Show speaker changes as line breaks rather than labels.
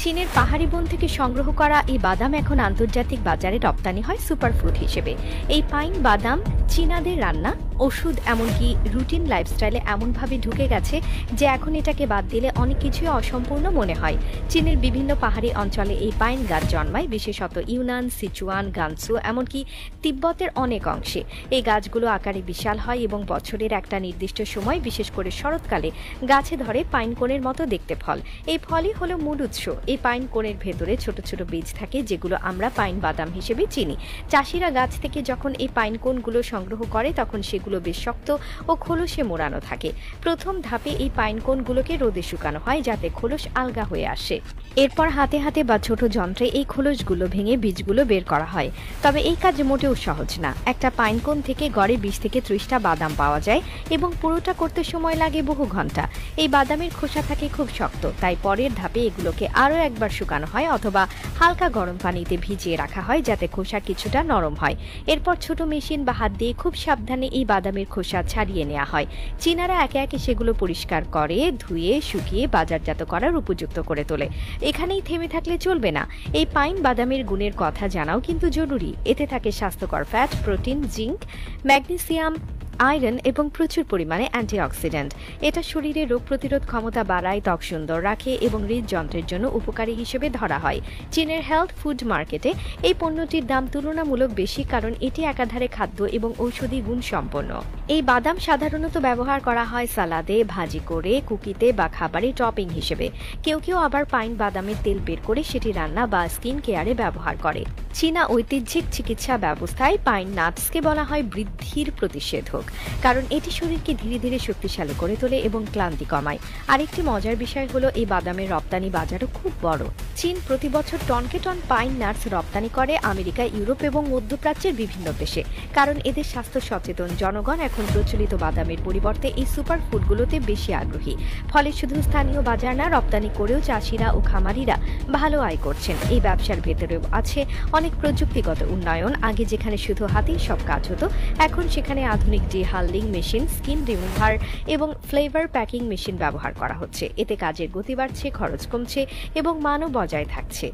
চীনের পাহাড়ি বন থেকে সংগ্রহ করা এই বাদাম এখন আন্তর্জাতিক বাজারে রপ্তানি হয় সুপারফুড হিসেবে। এই পাইন বাদাম চীনাদের রান্না, ওষুধ, এমনকি রুটিন লাইফস্টাইলে এমনভাবে ঢুকে গেছে যে এখন এটাকে বাদ দিলে অনেক কিছুই অসম্পূর্ণ মনে হয়। চীনের বিভিন্ন পাহাড়ি অঞ্চলে এই পাইন গাছ জন্মায়, বিশেষত ইউনান, সিচুয়ান, গানসু, এমনকি তিব্বতের অনেক অংশে। এই গাছগুলো আকারে বিশাল হয় এবং বছরের একটা নির্দিষ্ট সময়, বিশেষ করে শরৎকালে, গাছে ধরে পাইন কোনের মতো দেখতে ফল। এই ফলই হলো মূল উৎস। এই পাইন কোনের ভেতরে ছোট ছোট বীজ থাকে, যেগুলো আমরা পাইন বাদাম হিসেবে চিনি। চাষিরা গাছ থেকে যখন এই পাইন কোনগুলো সংগ্রহ করে তখন সেগুলো বেশ শক্ত ও খোলসে মোড়ানো থাকে। প্রথম ধাপে এই পাইন কোনগুলোকে রোদে শুকানো হয় যাতে খোলস আলগা হয়ে আসে। এরপর হাতে হাতে বা ছোট যন্ত্রে এই খোলসগুলো ভেঙে বীজগুলো বের করা হয়। তবে এই কাজ মোটেও সহজ না। একটা পাইন কোন থেকে গড়ে 20 থেকে 30টা বাদাম পাওয়া যায় এবং পুরোটা করতে সময় লাগে বহু ঘন্টা। এই বাদামের খোসা থাকে খুব শক্ত, তাই পরের ধাপে এগুলোকে আরও একবার শুকানো হয় অথবা হালকা গরম পানিতে ভিজিয়ে রাখা হয় যাতে খোসা কিছুটা নরম হয়। এরপর ছোট মেশিন বা হাত দিয়ে খুব সাবধানে এই বাদামের খোসা ছাড়িয়ে নেওয়া হয়। চীনারা একে একে সেগুলো পরিষ্কার করে, ধুয়ে, শুকিয়ে বাজারজাত করার উপযুক্ত করে তোলে। এখানেই থেমে থাকলে চলবে না। এই পাইন বাদামের গুণের কথা জানাও কিন্তু জরুরি। এতে থাকে স্বাস্থ্যকর fat, protein, zinc, magnesium, iron এবং প্রচুর পরিমাণে অ্যান্টিঅক্সিডেন্ট। এটা শরীরে রোগ প্রতিরোধ ক্ষমতা বাড়ায়, ত্বক সুন্দর রাখে এবং হৃদযন্ত্রের জন্য উপকারী হিসেবে ধরা হয়। চীনের হেলথ ফুড মার্কেটে এই পণ্যটির দাম তুলনামূলক বেশি, কারণ এটি একাধারে খাদ্য এবং ঔষধি গুণ সম্পন্ন। এই বাদাম সাধারণত ব্যবহার করা হয় সালাদে, ভাজি করে, কুকিতে বা খাবারে টপিং হিসেবে। কেউ কেউ আবার পাইন বাদামের তেল বের করে সেটি রান্না বা স্কিন কেয়ারে ব্যবহার করে। চীনা ঐতিহ্যিক চিকিৎসা ব্যবস্থায় পাইন নাটসকে বলা হয় বৃদ্ধির প্রতিষেধক, কারণ এটি শরীরকে ধীরে ধীরে শক্তিশালী করে তোলে এবং ক্লান্তি কমায়। আরেকটি মজার বিষয় হলো এই বাদামের রপ্তানি বাজারও খুব বড়। চীন প্রতি বছর টনকে টন পাইন নাটস রপ্তানি করে আমেরিকা, ইউরোপ এবং মধ্যপ্রাচ্যের বিভিন্ন দেশে, কারণ এদের স্বাস্থ্য সচেতন জনগণ এখন প্রচলিত বাদামের পরিবর্তে এই সুপার ফুডগুলোতে বেশি আগ্রহী। ফলে শুধু স্থানীয় বাজার না, রপ্তানি করেও চাষিরা ও খামারিরা ভালো আয় করছেন। এই ব্যবসার ভেতরেও আছে অনেক প্রযুক্তিগত উন্নয়ন। আগে যেখানে শুধু হাতেই সব কাজ হতো, এখন সেখানে আধুনিক ডিহাল্ডিং মেশিন, স্কিন রিমুভার এবং ফ্লেভার প্যাকিং মেশিন ব্যবহার করা হচ্ছে। এতে কাজের গতি বাড়ছে, খরচ কমছে এবং মানও বজায় থাকছে।